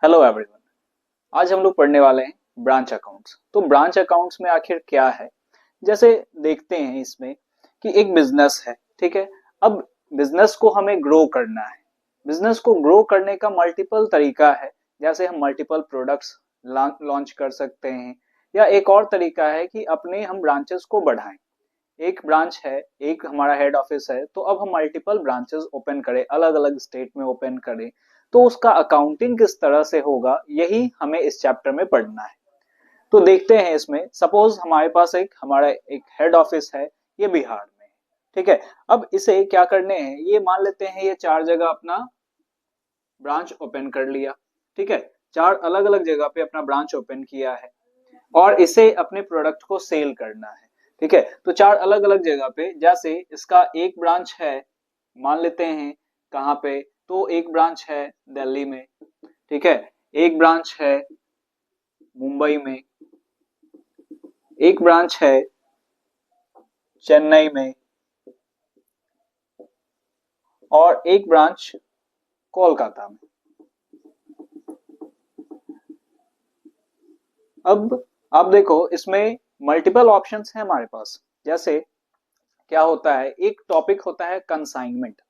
Hello everyone. आज हम लोग पढ़ने वाले हैं ब्रांच अकाउंट्स। तो ब्रांच अकाउंट्स में आखिर क्या है, जैसे देखते हैं इसमें कि एक बिजनेस है। ठीक है। अब बिजनेस को हमें ग्रो करना है। बिजनेस को ग्रो करने का मल्टीपल तरीका है। जैसे हम मल्टीपल प्रोडक्ट्स लॉन्च कर सकते हैं, या एक और तरीका है कि अपने हम ब्रांचेस को बढ़ाएं। एक ब्रांच है, एक हमारा हेड ऑफिस है, तो अब हम मल्टीपल ब्रांचेस ओपन करें, अलग अलग स्टेट में ओपन करें, तो उसका अकाउंटिंग किस तरह से होगा, यही हमें इस चैप्टर में पढ़ना है। तो देखते हैं इसमें, सपोज हमारे पास हमारा एक हेड ऑफिस है, ये बिहार में है। ठीक है। अब इसे क्या करने हैं, ये मान लेते हैं ये चार जगह अपना ब्रांच ओपन कर लिया। ठीक है। चार अलग अलग जगह पे अपना ब्रांच ओपन किया है और इसे अपने प्रोडक्ट को सेल करना है। ठीक है। तो चार अलग अलग जगह पे, जैसे इसका एक ब्रांच है, मान लेते हैं कहाँ पे, तो एक ब्रांच है दिल्ली में। ठीक है। एक ब्रांच है मुंबई में, एक ब्रांच है चेन्नई में, और एक ब्रांच कोलकाता में। अब आप देखो, इसमें मल्टीपल ऑप्शंस हैं हमारे पास। जैसे क्या होता है, एक टॉपिक होता है कंसाइनमेंट।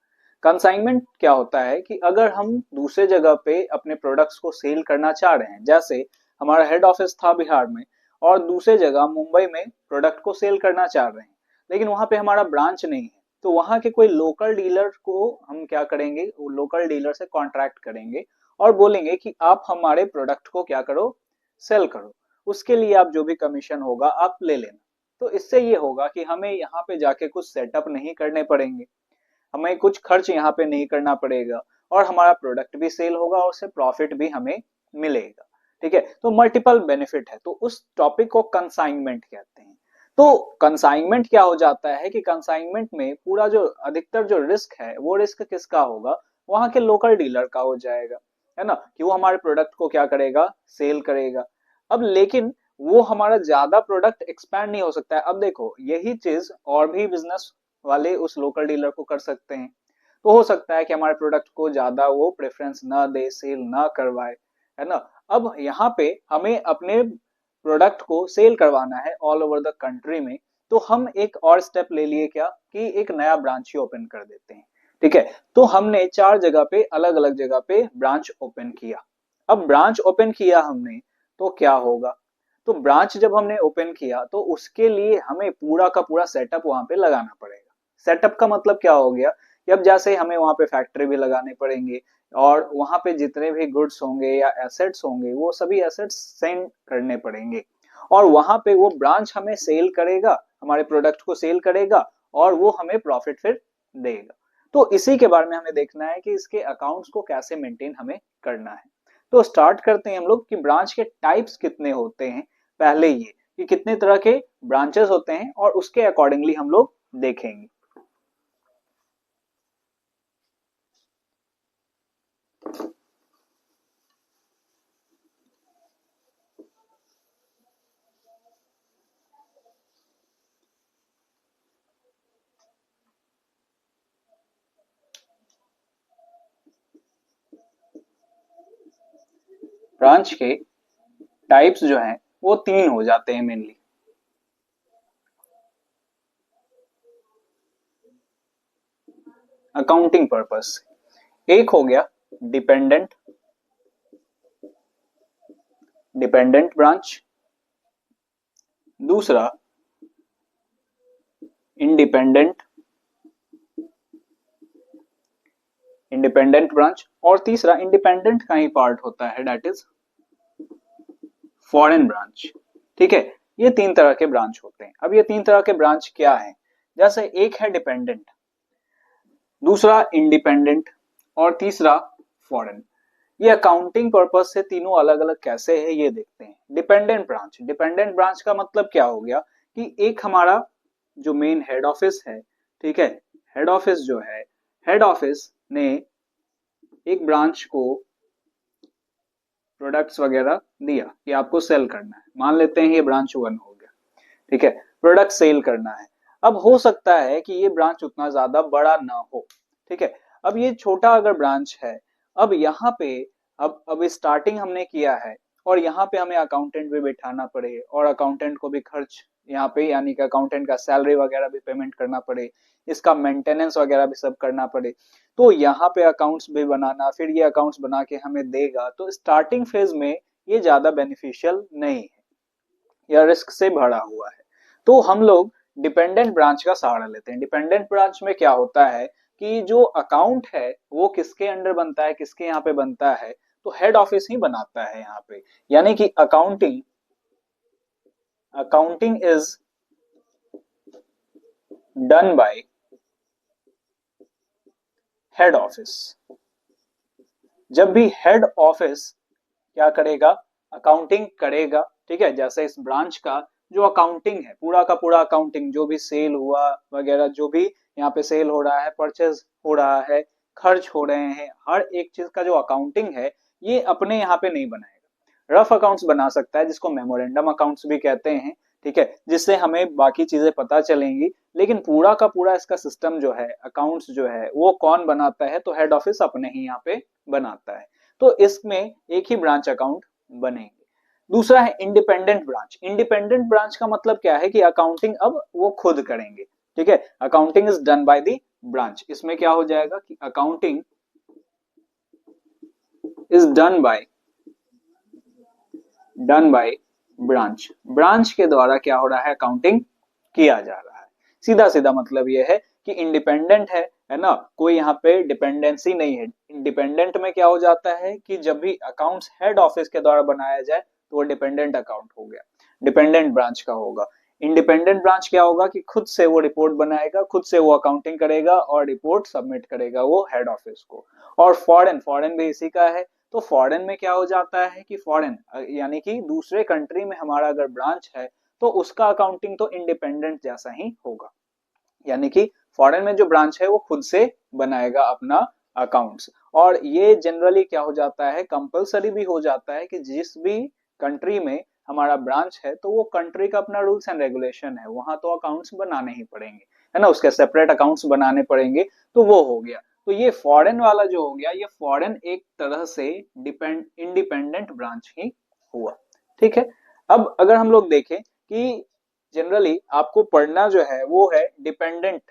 कंसाइनमेंट क्या होता है कि अगर हम दूसरे जगह पे अपने प्रोडक्ट्स को सेल करना चाह रहे हैं, जैसे हमारा हेड ऑफिस था बिहार में और दूसरे जगह मुंबई में प्रोडक्ट को सेल करना चाह रहे हैं, लेकिन वहां पे हमारा ब्रांच नहीं है, तो वहां के कोई लोकल डीलर को हम क्या करेंगे, वो लोकल डीलर से कॉन्ट्रैक्ट करेंगे और बोलेंगे कि आप हमारे प्रोडक्ट को क्या करो, सेल करो। उसके लिए आप जो भी कमीशन होगा आप ले लेना। तो इससे ये होगा कि हमें यहाँ पे जाके कुछ सेटअप नहीं करने पड़ेंगे, हमें कुछ खर्च यहाँ पे नहीं करना पड़ेगा, और हमारा प्रोडक्ट भी सेल होगा और उससे प्रॉफिट भी हमें मिलेगा। ठीक है। तो मल्टीपल बेनिफिट है, तो उस टॉपिक को कंसाइनमेंट कहते हैं। तो कंसाइनमेंट क्या हो जाता है कि कंसाइनमेंट में पूरा जो अधिकतर जो रिस्क है, वो रिस्क किसका होगा, वहां के लोकल डीलर का हो जाएगा, है ना, कि वो हमारे प्रोडक्ट को क्या करेगा, सेल करेगा। अब लेकिन वो हमारा ज्यादा प्रोडक्ट एक्सपैंड नहीं हो सकता है। अब देखो, यही चीज और भी बिजनेस वाले उस लोकल डीलर को कर सकते हैं। तो हो सकता है कि हमारे प्रोडक्ट को ज्यादा वो प्रेफरेंस ना दे, सेल ना करवाए, है ना। अब यहाँ पे हमें अपने प्रोडक्ट को सेल करवाना है ऑल ओवर द कंट्री में। तो हम एक और स्टेप ले लिए, क्या कि एक नया ब्रांच ही ओपन कर देते हैं। ठीक है। तो हमने चार जगह पे, अलग अलग जगह पे ब्रांच ओपन किया। अब ब्रांच ओपन किया हमने, तो क्या होगा, तो ब्रांच जब हमने ओपन किया तो उसके लिए हमें पूरा का पूरा सेटअप वहां पे लगाना पड़ेगा। सेटअप का मतलब क्या हो गया कि अब जैसे हमें वहां पे फैक्ट्री भी लगाने पड़ेंगे, और वहां पे जितने भी गुड्स होंगे या एसेट्स होंगे, वो सभी एसेट्स सेंड करने पड़ेंगे, और वहां पे वो ब्रांच हमें सेल करेगा, हमारे प्रोडक्ट को सेल करेगा, और वो हमें प्रॉफिट फिर देगा। तो इसी के बारे में हमें देखना है कि इसके अकाउंट्स को कैसे मेंटेन हमें करना है। तो स्टार्ट करते हैं हम लोग कि ब्रांच के टाइप्स कितने होते हैं। पहले ये कि कितने तरह के ब्रांचेस होते हैं, और उसके अकॉर्डिंगली हम लोग देखेंगे। ब्रांच के टाइप्स जो हैं वो तीन हो जाते हैं मेनली। अकाउंटिंग पर्पस से एक हो गया डिपेंडेंट डिपेंडेंट ब्रांच, दूसरा इंडिपेंडेंट इंडिपेंडेंट ब्रांच, और तीसरा इंडिपेंडेंट का ही पार्ट होता है, दैट इज फॉरेन ब्रांच। ठीक है। ये तीन तरह के ब्रांच होते हैं। अब ये तीन तरह के ब्रांच क्या है, जैसे एक है डिपेंडेंट, दूसरा इंडिपेंडेंट, और तीसरा फॉरेन। ये अकाउंटिंग पर्पस से तीनों अलग अलग कैसे है ये देखते हैं। डिपेंडेंट ब्रांच का मतलब क्या हो गया कि एक हमारा जो मेन हेड ऑफिस है, ठीक है, हेड ऑफिस जो है, हेड ऑफिस ने एक ब्रांच को प्रोडक्ट्स वगैरह दिया कि आपको सेल करना है। मान लेते हैं ये ब्रांच 1 हो गया। ठीक है। प्रोडक्ट सेल करना है। अब हो सकता है कि ये ब्रांच उतना ज्यादा बड़ा ना हो। ठीक है। अब ये छोटा अगर ब्रांच है, अब यहाँ पे अब स्टार्टिंग हमने किया है और यहाँ पे हमें अकाउंटेंट भी बिठाना पड़े और अकाउंटेंट को भी खर्च यहाँ पे यानी कि अकाउंटेंट का सैलरी वगैरह भी पेमेंट करना पड़े, इसका मेंटेनेंस वगैरह भी सब करना पड़े, तो यहाँ पे अकाउंट्स भी बनाना, फिर ये अकाउंट्स बना के हमें देगा, तो स्टार्टिंग फेज में ये ज्यादा बेनिफिशियल नहीं है या रिस्क से भरा हुआ है। तो हम लोग डिपेंडेंट ब्रांच का सहारा लेते हैं। डिपेंडेंट ब्रांच में क्या होता है कि जो अकाउंट है वो किसके अंडर बनता है, किसके यहाँ पे बनता है, तो हेड ऑफिस ही बनाता है यहाँ पे, यानी कि accounting is done by head office. जब भी हेड ऑफिस क्या करेगा, अकाउंटिंग करेगा, ठीक है, जैसे इस ब्रांच का जो अकाउंटिंग है, पूरा का पूरा अकाउंटिंग, जो भी सेल हुआ वगैरह, जो भी यहाँ पे सेल हो रहा है, परचेज हो रहा है, खर्च हो रहे हैं, हर एक चीज का जो अकाउंटिंग है ये अपने यहाँ पे नहीं बनाएगा। रफ अकाउंट्स बना सकता है जिसको मेमोरेंडम अकाउंट्स भी कहते हैं, ठीक है, जिससे हमें बाकी चीजें पता चलेंगी, लेकिन पूरा का पूरा इसका सिस्टम जो है, अकाउंट्स जो है, वो कौन बनाता है, तो हेड ऑफिस अपने ही यहाँ पे बनाता है। तो इसमें एक ही ब्रांच अकाउंट बनेंगे। दूसरा है इंडिपेंडेंट ब्रांच। इंडिपेंडेंट ब्रांच का मतलब क्या है कि अकाउंटिंग अब वो खुद करेंगे, ठीक है, accounting is done by the branch. इसमें क्या हो जाएगा कि accounting is done by branch. Branch के द्वारा क्या हो रहा है, अकाउंटिंग किया जा रहा है। सीधा सीधा मतलब यह है कि इंडिपेंडेंट है ना, कोई यहाँ पे डिपेंडेंसी नहीं है। इंडिपेंडेंट में क्या हो जाता है कि जब भी अकाउंट्स हेड ऑफिस के द्वारा बनाया जाए तो वो डिपेंडेंट अकाउंट हो गया, डिपेंडेंट ब्रांच का होगा। इंडिपेंडेंट ब्रांच क्या होगा कि खुद से वो रिपोर्ट बनाएगा, खुद से वो अकाउंटिंग करेगा और रिपोर्ट सबमिट करेगा वो हेड ऑफिस को। और फॉरेन भी इसी का है। तो फॉरेन में क्या हो जाता है कि फॉरेन यानी कि दूसरे कंट्री में हमारा अगर ब्रांच है तो उसका अकाउंटिंग तो इंडिपेंडेंट जैसा ही होगा, यानी कि फॉरेन में जो ब्रांच है वो खुद से बनाएगा अपना अकाउंट्स। और ये जनरली क्या हो जाता है, कंपलसरी भी हो जाता है कि जिस भी कंट्री में हमारा ब्रांच है तो वो कंट्री का अपना रूल्स एंड रेगुलेशन है, वहां तो अकाउंट्स बनाने ही पड़ेंगे, है ना, उसके सेपरेट अकाउंट्स बनाने पड़ेंगे। तो वो हो गया। तो ये फॉरेन वाला जो हो गया, ये फॉरेन एक तरह से इंडिपेंडेंट ब्रांच ही हुआ, ठीक है। अब अगर हम लोग देखें कि जनरली आपको पढ़ना जो है वो है डिपेंडेंट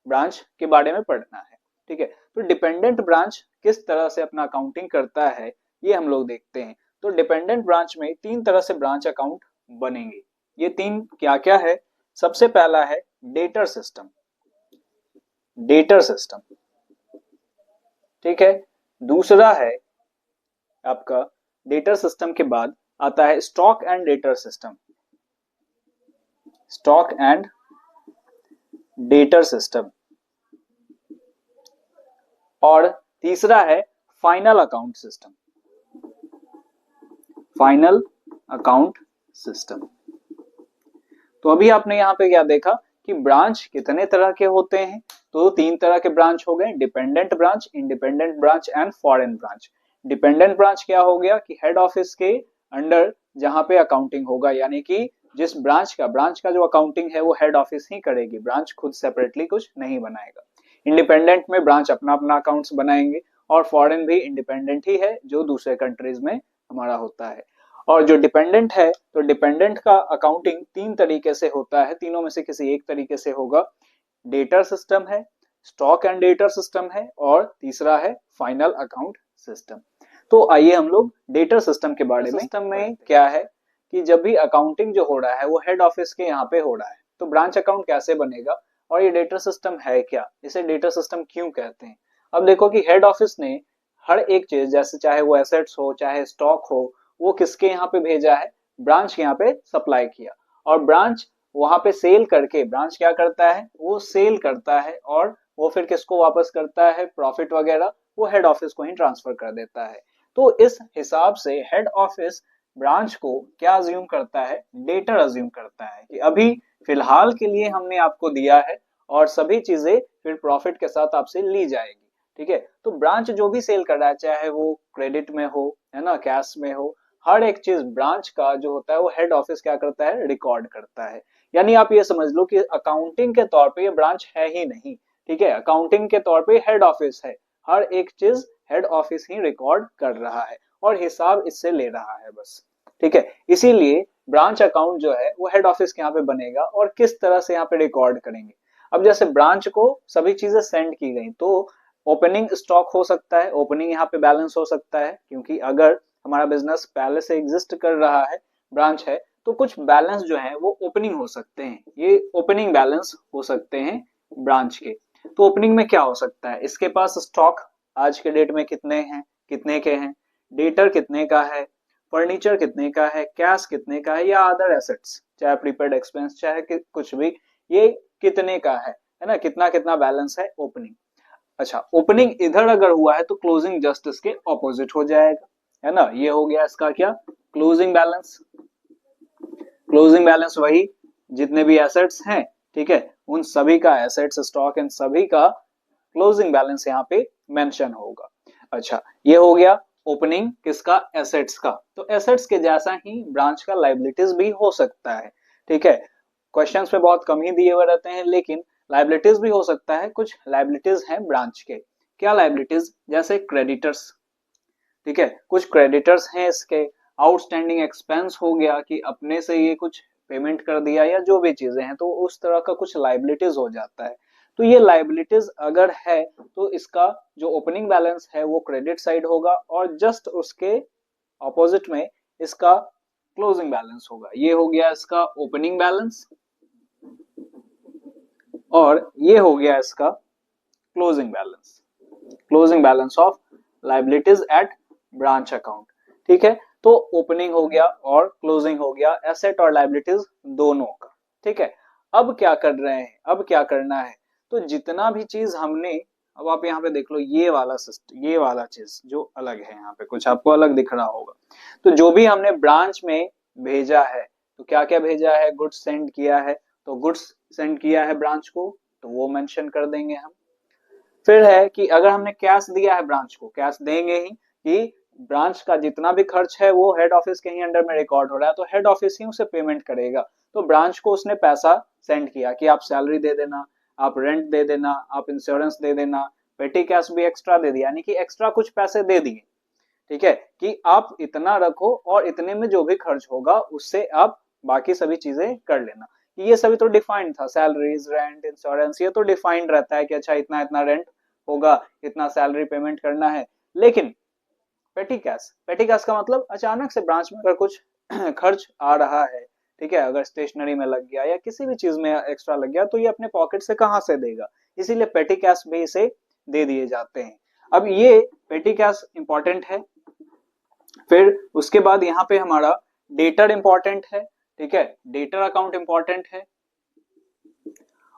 ब्रांच के बारे में पढ़ना है, ठीक है। तो डिपेंडेंट ब्रांच किस तरह से अपना अकाउंटिंग करता है ये हम लोग देखते हैं। तो डिपेंडेंट ब्रांच में तीन तरह से ब्रांच अकाउंट बनेंगे। ये तीन क्या क्या है, सबसे पहला है डेटर सिस्टम, ठीक है। दूसरा है आपका डेटर सिस्टम के बाद आता है स्टॉक एंड डेटर सिस्टम, और तीसरा है फाइनल अकाउंट सिस्टम। तो अभी आपने यहाँ पे क्या देखा कि ब्रांच कितने तरह के होते हैं, तो तीन तरह के ब्रांच हो गए, dependent branch, independent branch and foreign branch. Dependent branch क्या हो गया कि हेड ऑफिस के अंडर जहां पे अकाउंटिंग होगा, यानी कि जिस ब्रांच का जो अकाउंटिंग है वो हेड ऑफिस ही करेगी, ब्रांच खुद सेपरेटली कुछ नहीं बनाएगा। इंडिपेंडेंट में ब्रांच अपना अपना अकाउंट्स बनाएंगे, और फॉरेन भी इंडिपेंडेंट ही है जो दूसरे कंट्रीज में हमारा होता है। और जो डिपेंडेंट है, तो डिपेंडेंट का अकाउंटिंग तीन तरीके से होता है, तीनों में से किसी एक तरीके से होगा। डेटर सिस्टम है, स्टॉक एंड डेटर सिस्टम है, और तीसरा है फाइनल अकाउंट सिस्टम। तो आइए हम लोग डेटर सिस्टम के बारे में। सिस्टम में क्या है कि जब भी अकाउंटिंग जो हो रहा है वो हेड ऑफिस के यहाँ पे हो रहा है, तो ब्रांच अकाउंट कैसे बनेगा, और ये डेटर सिस्टम है क्या, इसे डेटर सिस्टम क्यों कहते हैं। अब देखो कि हेड ऑफिस ने हर एक चीज, जैसे चाहे वो एसेट्स हो चाहे स्टॉक हो, वो किसके यहाँ पे भेजा है, ब्रांच के यहाँ पे सप्लाई किया, और ब्रांच वहां पे सेल करके, ब्रांच क्या करता है, वो सेल करता है, और वो फिर किसको वापस करता है, प्रॉफिट वगैरह वो हेड ऑफिस को ही ट्रांसफर कर देता है। तो इस हिसाब से हेड ऑफिस ब्रांच को क्या अज्यूम करता है, डेटर अज्यूम करता है कि अभी फिलहाल के लिए हमने आपको दिया है और सभी चीजें फिर प्रॉफिट के साथ आपसे ली जाएगी, ठीक है। तो ब्रांच जो भी सेल कर रहा है, चाहे वो क्रेडिट में हो, है ना, कैश में हो, हर एक चीज ब्रांच का जो होता है वो हेड ऑफिस क्या करता है, रिकॉर्ड करता है। यानी आप ये समझ लो कि अकाउंटिंग के तौर पे ये ब्रांच है ही नहीं, ठीक है, अकाउंटिंग के तौर पे हेड ऑफिस है, हर एक चीज हेड ऑफिस ही रिकॉर्ड कर रहा है और हिसाब इससे ले रहा है बस, ठीक है। इसीलिए ब्रांच अकाउंट जो है वो हेड ऑफिस के यहाँ पे बनेगा और किस तरह से यहाँ पे रिकॉर्ड करेंगे। अब जैसे ब्रांच को सभी चीजें सेंड की गई तो ओपनिंग स्टॉक हो सकता है, ओपनिंग यहाँ पे बैलेंस हो सकता है, क्योंकि अगर हमारा बिजनेस पहले से एग्जिस्ट कर रहा है, ब्रांच है, तो कुछ बैलेंस जो है वो ओपनिंग हो सकते हैं, ये ओपनिंग बैलेंस हो सकते हैं ब्रांच के। तो ओपनिंग में क्या हो सकता है, इसके पास स्टॉक आज के डेट में कितने हैं, कितने के हैं, डेटर कितने का है, फर्नीचर कितने का है, कैश कितने का है, या अदर एसेट्स चाहे प्रीपेड एक्सपेंस चाहे कुछ भी, ये कितने का है ना, कितना कितना बैलेंस है ओपनिंग। अच्छा, ओपनिंग इधर अगर हुआ है तो क्लोजिंग जस्ट इसके ऑपोजिट हो जाएगा, है ना। ये हो गया इसका क्या, क्लोजिंग बैलेंस। क्लोजिंग बैलेंस वही जितने भी एसेट्स हैं, ठीक है, उन सभी का एसेट्स स्टॉक इन सभी का क्लोजिंग बैलेंस यहाँ पे मेंशन होगा। अच्छा, ये हो गया ओपनिंग किसका, एसेट्स का। तो एसेट्स के जैसा ही ब्रांच का लाइबिलिटीज भी हो सकता है, ठीक है। क्वेश्चंस पे बहुत कम ही दिए हुए रहते हैं, लेकिन लाइबिलिटीज भी हो सकता है। कुछ लाइबिलिटीज हैं ब्रांच के, क्या लाइबिलिटीज, जैसे क्रेडिटर्स, ठीक है, कुछ क्रेडिटर्स हैं इसके, आउटस्टैंडिंग एक्सपेंस हो गया कि अपने से ये कुछ पेमेंट कर दिया या जो भी चीजें हैं, तो उस तरह का कुछ लाइबिलिटीज हो जाता है। तो ये लाइबिलिटीज अगर है तो इसका जो ओपनिंग बैलेंस है वो क्रेडिट साइड होगा और जस्ट उसके ऑपोजिट में इसका क्लोजिंग बैलेंस होगा। ये हो गया इसका ओपनिंग बैलेंस और ये हो गया इसका closing balance, closing balance of liabilities at branch account, ठीक है। तो ओपनिंग हो गया और क्लोजिंग हो गया, एसेट और लाइबिलिटीज दोनों का, ठीक है। अब क्या कर रहे हैं, अब क्या करना है, तो जितना भी चीज हमने, अब आप यहाँ पे देख लो ये वाला सिस्टम, ये वाला चीज जो अलग है, यहाँ पे कुछ आपको अलग दिख रहा होगा। तो जो भी हमने ब्रांच में भेजा है, तो क्या क्या भेजा है, गुड्स सेंड किया है, तो गुड्स सेंड किया है ब्रांच को, तो वो मेंशन कर देंगे हम। फिर है कि अगर हमने कैश दिया है ब्रांच को, कैश देंगे ही कि ब्रांच का जितना भी खर्च है वो हेड ऑफिस के ही अंडर में रिकॉर्ड हो रहा है, तो हेड ऑफिस ही उसे पेमेंट करेगा। तो ब्रांच को उसने पैसा सेंड किया कि आप सैलरी दे देना, आप रेंट दे देना, आप इंश्योरेंस दे देना, पेटी कैश भी एक्स्ट्रा दे दिया, यानी कि एक्स्ट्रा कुछ पैसे दे दिए, ठीक है, कि आप इतना रखो और इतने में जो भी खर्च होगा उससे आप बाकी सभी चीजें कर लेना। ये सभी तो डिफाइंड था, सैलरीज, रेंट, इंश्योरेंस, ये तो डिफाइंड रहता है कि अच्छा इतना इतना रेंट होगा, इतना सैलरी पेमेंट करना है। लेकिन पेटी कैश, पेटी कैश का मतलब अचानक से ब्रांच में अगर कुछ खर्च आ रहा है, ठीक है, अगर स्टेशनरी में लग गया या किसी भी चीज में एक्स्ट्रा लग गया, तो ये अपने पॉकेट से कहां से देगा, इसीलिए पेटी कैश भी इसे दे दिए जाते हैं। अब ये पेटी कैश इंपॉर्टेंट है। फिर उसके बाद यहाँ पे हमारा डेटर इंपॉर्टेंट है, ठीक है, डेटर अकाउंट इंपॉर्टेंट है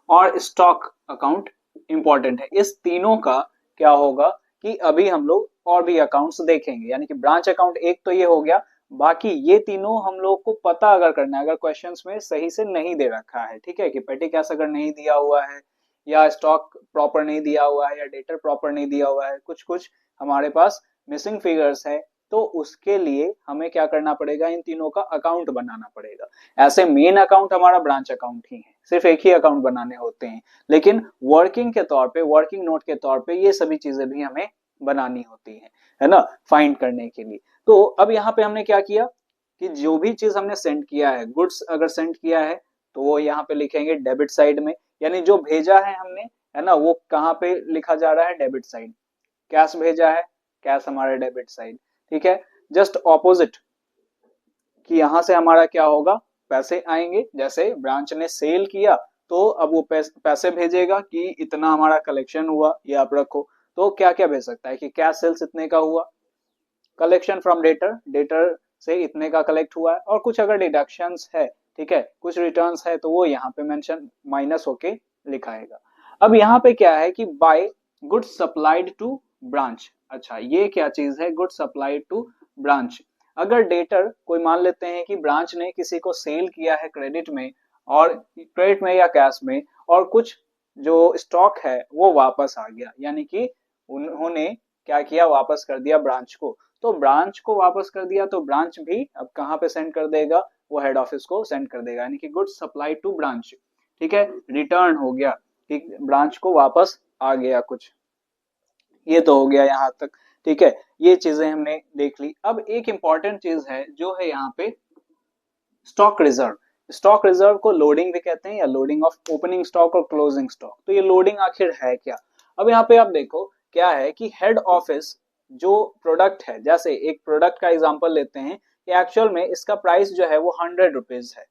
और स्टॉक अकाउंट इंपॉर्टेंट है। इस तीनों का क्या होगा कि अभी हम लोग और भी अकाउंट्स देखेंगे, यानी कि ब्रांच अकाउंट एक तो ये हो गया, बाकी ये तीनों हम लोग को पता अगर करना है, अगर क्वेश्चंस में सही से नहीं दे रखा है, ठीक है, कि पेटी कैश अगर नहीं दिया हुआ है या स्टॉक प्रॉपर नहीं दिया हुआ है या डेटर प्रॉपर नहीं दिया हुआ है, कुछ कुछ हमारे पास मिसिंग फिगर्स है, तो उसके लिए हमें क्या करना पड़ेगा, इन तीनों का अकाउंट बनाना पड़ेगा। ऐसे मेन अकाउंट हमारा ब्रांच अकाउंट ही है, सिर्फ एक ही अकाउंट बनाने होते हैं, लेकिन वर्किंग के तौर पे, वर्किंग नोट के तौर पे ये सभी चीजें भी हमें बनानी होती है ना, फाइंड करने के लिए। तो अब यहाँ पे हमने क्या किया कि जो भी चीज हमने सेंड किया है, गुड्स अगर सेंड किया है तो वो यहाँ पे लिखेंगे डेबिट साइड में, यानी जो भेजा है हमने, है ना, वो कहाँ पे लिखा जा रहा है, डेबिट साइड। कैश भेजा है, कैश हमारे डेबिट साइड, ठीक है। जस्ट ऑपोजिट कि यहां से हमारा क्या होगा, पैसे आएंगे, जैसे ब्रांच ने सेल किया तो अब वो पैसे भेजेगा कि इतना हमारा कलेक्शन हुआ, ये आप रखो। तो क्या क्या भेज सकता है कि कैश सेल्स इतने का हुआ, कलेक्शन फ्रॉम डेटर, डेटर से इतने का कलेक्ट हुआ है, और कुछ अगर डिडक्शंस है, ठीक है, कुछ रिटर्न्स है, तो वो यहाँ पे मेंशन माइनस होके लिखाएगा। अब यहाँ पे क्या है कि by goods supplied to branch. अच्छा, ये क्या चीज है, गुड्स सप्लाइड टू ब्रांच। अगर डेटर, कोई मान लेते हैं कि ब्रांच ने किसी को सेल किया है क्रेडिट में, और क्रेडिट में या कैश में, और कुछ जो स्टॉक है वो वापस आ गया, यानी कि उन्होंने क्या किया, वापस कर दिया ब्रांच को। तो ब्रांच को वापस कर दिया तो ब्रांच भी अब कहाँ पे सेंड कर देगा, वो हेड ऑफिस को सेंड कर देगा, यानी कि गुड्स सप्लाई टू ब्रांच, ठीक है, रिटर्न हो गया, ठीक, ब्रांच को वापस आ गया कुछ। ये तो हो गया यहाँ तक। ठीक है, ये चीजें हमने देख ली। अब एक इंपॉर्टेंट चीज है जो है यहाँ पे स्टॉक रिजर्व। स्टॉक रिजर्व को लोडिंग भी कहते हैं या लोडिंग ऑफ ओपनिंग स्टॉक और क्लोजिंग स्टॉक। तो ये लोडिंग आखिर है क्या? अब यहाँ पे आप देखो क्या है कि हेड ऑफिस जो प्रोडक्ट है, जैसे एक प्रोडक्ट का एग्जांपल लेते हैं कि एक्चुअल में इसका प्राइस जो है वो 100 रुपीज है,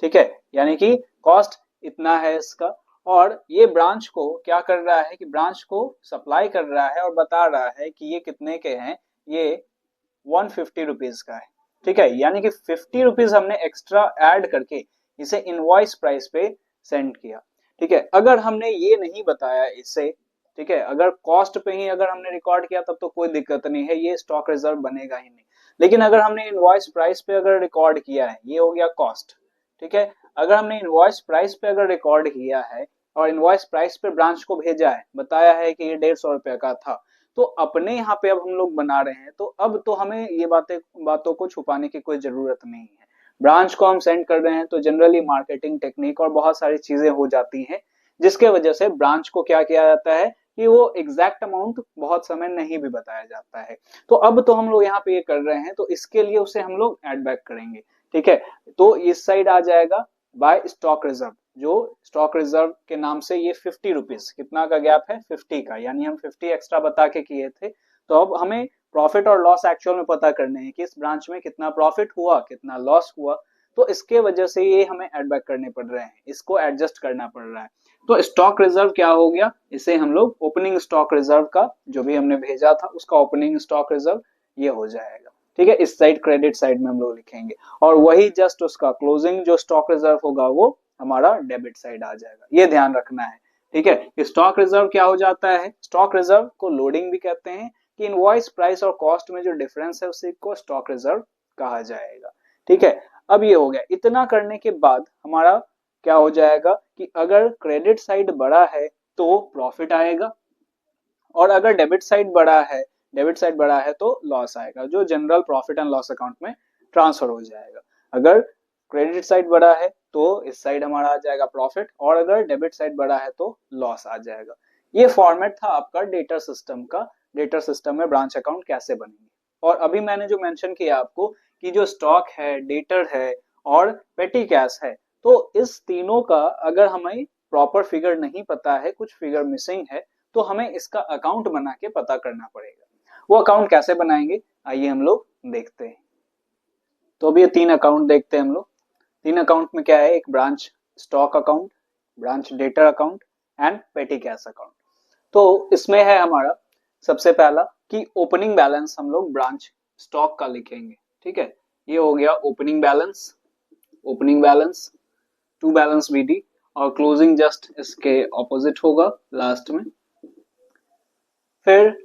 ठीक है, यानी कि कॉस्ट इतना है इसका, और ये ब्रांच को क्या कर रहा है कि ब्रांच को सप्लाई कर रहा है और बता रहा है कि ये कितने के हैं, ये 150 रुपीज का है, ठीक है, यानी कि 50 रुपीज हमने एक्स्ट्रा ऐड करके इसे इनवॉइस प्राइस पे सेंड किया, ठीक है। अगर हमने ये नहीं बताया इसे, ठीक है, अगर कॉस्ट पे ही अगर हमने रिकॉर्ड किया तब तो कोई दिक्कत नहीं है, ये स्टॉक रिजर्व बनेगा ही नहीं। लेकिन अगर हमने इनवॉइस प्राइस पे अगर रिकॉर्ड किया है, ये हो गया कॉस्ट, ठीक है, अगर हमने इनवॉइस प्राइस पे अगर रिकॉर्ड किया है और इनवॉइस प्राइस पे ब्रांच को भेजा है, बताया है कि ये 150 रुपए का था, तो अपने यहाँ पे अब हम लोग बना रहे हैं, तो अब तो हमें ये बातों को छुपाने की कोई जरूरत नहीं है। ब्रांच को हम सेंड कर रहे हैं तो जनरली मार्केटिंग टेक्निक और बहुत सारी चीजें हो जाती हैं, जिसके वजह से ब्रांच को क्या किया जाता है कि वो एग्जैक्ट अमाउंट बहुत समय नहीं भी बताया जाता है। तो अब तो हम लोग यहाँ पे ये कर रहे हैं, तो इसके लिए उसे हम लोग एड बैक करेंगे, ठीक है। तो इस साइड आ जाएगा बाय स्टॉक रिजर्व, जो स्टॉक रिजर्व के नाम से ये 50 रुपीज, कितना का गैप है 50 का, यानी हम 50 एक्स्ट्रा बता के किए थे। तो अब हमें प्रॉफिट और लॉस एक्चुअल में पता करने हैं कि इस ब्रांच में कितना प्रॉफिट हुआ कितना लॉस हुआ, तो इसके वजह से ये हमें एड बैक करने पड़ रहे हैं, इसको एडजस्ट करना पड़ रहा है। तो स्टॉक रिजर्व क्या हो गया, इसे हम लोग ओपनिंग स्टॉक रिजर्व का जो भी हमने भेजा था उसका ओपनिंग स्टॉक रिजर्व ये हो जाएगा, ठीक है। इस साइड क्रेडिट साइड में हम लोग लिखेंगे, और वही जस्ट उसका क्लोजिंग जो स्टॉक रिजर्व होगा वो हमारा डेबिट साइड आ जाएगा, ये ध्यान रखना है, ठीक है। स्टॉक रिजर्व क्या हो जाता है, स्टॉक रिजर्व को लोडिंग भी कहते हैं कि इनवॉइस प्राइस और कॉस्ट में जो डिफरेंस है उसी को स्टॉक रिजर्व कहा जाएगा, ठीक है। अब ये हो गया, इतना करने के बाद हमारा क्या हो जाएगा कि अगर क्रेडिट साइड बड़ा है तो प्रॉफिट आएगा, और अगर डेबिट साइड बड़ा है तो लॉस आएगा, जो general profit and loss account में ट्रांसफर हो जाएगा। अगर क्रेडिट साइड बड़ा है तो इस साइड हमारा आ जाएगा प्रॉफिट, और अगर डेबिट साइड बड़ा है तो लॉस आ जाएगा। ये फॉर्मेट था आपका डेटर सिस्टम का, डेटर सिस्टम में ब्रांच अकाउंट कैसे बनेंगे। और अभी मैंने जो मेंशन किया आपको कि जो स्टॉक है, डेटर है और पेटी कैश है, तो इस तीनों का अगर हमें प्रॉपर फिगर नहीं पता है, कुछ फिगर मिसिंग है, तो हमें इसका अकाउंट बना के पता करना पड़ेगा। वो अकाउंट कैसे बनाएंगे आइए हम लोग देखते हैं। तो अभी ये 3 अकाउंट देखते हैं हम लोग। 3 अकाउंट में क्या है, एक branch stock account, branch debtor account and पेटी कैश अकाउंट। तो इसमें है हमारा सबसे पहला कि ओपनिंग बैलेंस हम लोग ब्रांच स्टॉक का लिखेंगे, ठीक है। ये हो गया opening balance to balance BD, और क्लोजिंग जस्ट इसके ऑपोजिट होगा लास्ट में। फिर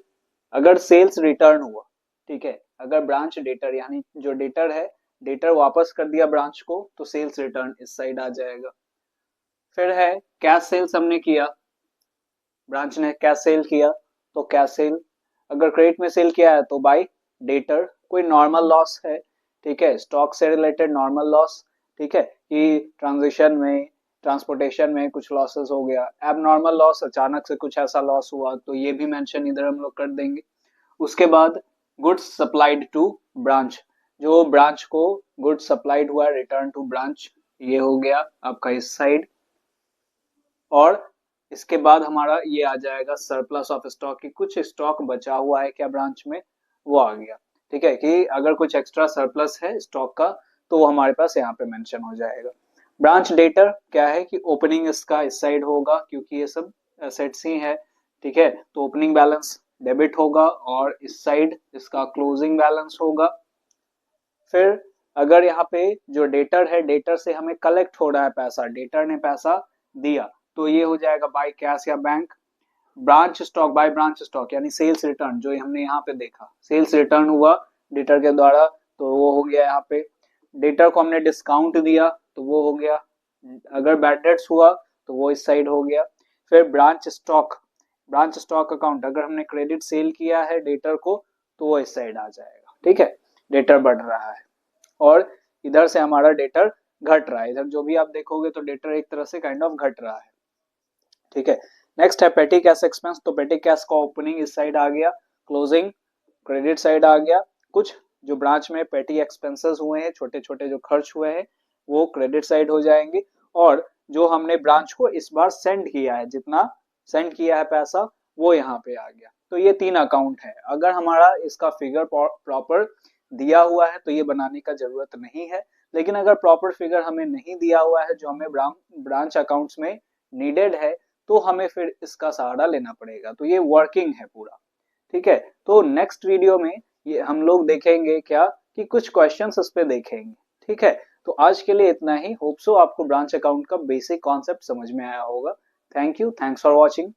अगर सेल्स रिटर्न हुआ, ठीक है, अगर ब्रांच डेटर यानी जो डेटर है, डेटर वापस कर दिया ब्रांच को, तो सेल्स रिटर्न इस साइड आ जाएगा। फिर है कैश सेल्स हमने किया, ब्रांच ने कैश सेल किया, तो कैश सेल अगर क्रेडिट में सेल किया है तो बाय डेटर। कोई नॉर्मल लॉस है, ठीक है, स्टॉक से रिलेटेड नॉर्मल लॉस, ठीक है, कि ट्रांजिशन में ट्रांसपोर्टेशन में कुछ लॉसेस हो गया, एबनॉर्मल लॉस अचानक से कुछ ऐसा लॉस हुआ, तो ये भी मेंशन इधर हम लोग कर देंगे। उसके बाद गुड्स सप्लाइड टू ब्रांच, जो ब्रांच को गुड्स सप्लाइड हुआ रिटर्न टू ब्रांच, ये हो गया आपका इस साइड। और इसके बाद हमारा ये आ जाएगा सरप्लस ऑफ स्टॉक, की कुछ स्टॉक बचा हुआ है क्या ब्रांच में, वो आ गया, ठीक है, कि अगर कुछ एक्स्ट्रा सरप्लस है स्टॉक का तो वो हमारे पास यहाँ पे मेंशन हो जाएगा। ब्रांच डेटर क्या है कि ओपनिंग इसका इस साइड होगा क्योंकि ये सब एसेट्स ही है, ठीक है, तो ओपनिंग बैलेंस डेबिट होगा और इस साइड इसका क्लोजिंग बैलेंस होगा। फिर अगर यहाँ पे जो डेटर है, डेटर से हमें कलेक्ट हो रहा है पैसा, डेटर ने पैसा दिया, तो ये हो जाएगा बाय कैश या bank. Branch stock by branch stock यानी सेल्स रिटर्न, जो हमने यहाँ पे देखा सेल्स रिटर्न हुआ डेटर के द्वारा, तो वो हो गया यहाँ पे। डेटर को हमने डिस्काउंट दिया तो वो हो गया। अगर बैड डेट्स हुआ तो वो इस साइड हो गया। फिर ब्रांच स्टॉक अकाउंट, अगर हमने क्रेडिट सेल किया है डेटर को तो वो इस साइड आ जाएगा, ठीक है, डेटर बढ़ रहा है और इधर से हमारा डेटर घट रहा है। इधर जो भी आप देखोगे तो डेटर एक तरह से काइंड ऑफ घट रहा है, ठीक है। नेक्स्ट है पेटी कैश एक्सपेंस, तो पेटी कैश का ओपनिंग इस साइड आ गया, क्लोजिंग क्रेडिट साइड आ गया, कुछ जो ब्रांच में पेटी एक्सपेंसेस हुए हैं, छोटे छोटे जो खर्च हुए हैं वो क्रेडिट साइड हो जाएंगे, और जो हमने ब्रांच को इस बार सेंड किया है, जितना सेंड किया है पैसा वो यहाँ पे आ गया। तो ये 3 अकाउंट है। अगर हमारा इसका फिगर प्रॉपर दिया हुआ है तो ये बनाने का जरूरत नहीं है, लेकिन अगर प्रॉपर फिगर हमें नहीं दिया हुआ है जो हमें ब्रांच अकाउंट्स में नीडेड है, तो हमें फिर इसका सहारा लेना पड़ेगा। तो ये वर्किंग है पूरा, ठीक है। तो नेक्स्ट वीडियो में ये हम लोग देखेंगे क्या कि कुछ क्वेश्चंस इस पे देखेंगे, ठीक है। तो आज के लिए इतना ही। होप सो आपको ब्रांच अकाउंट का बेसिक कॉन्सेप्ट समझ में आया होगा। Thank you, thanks for watching.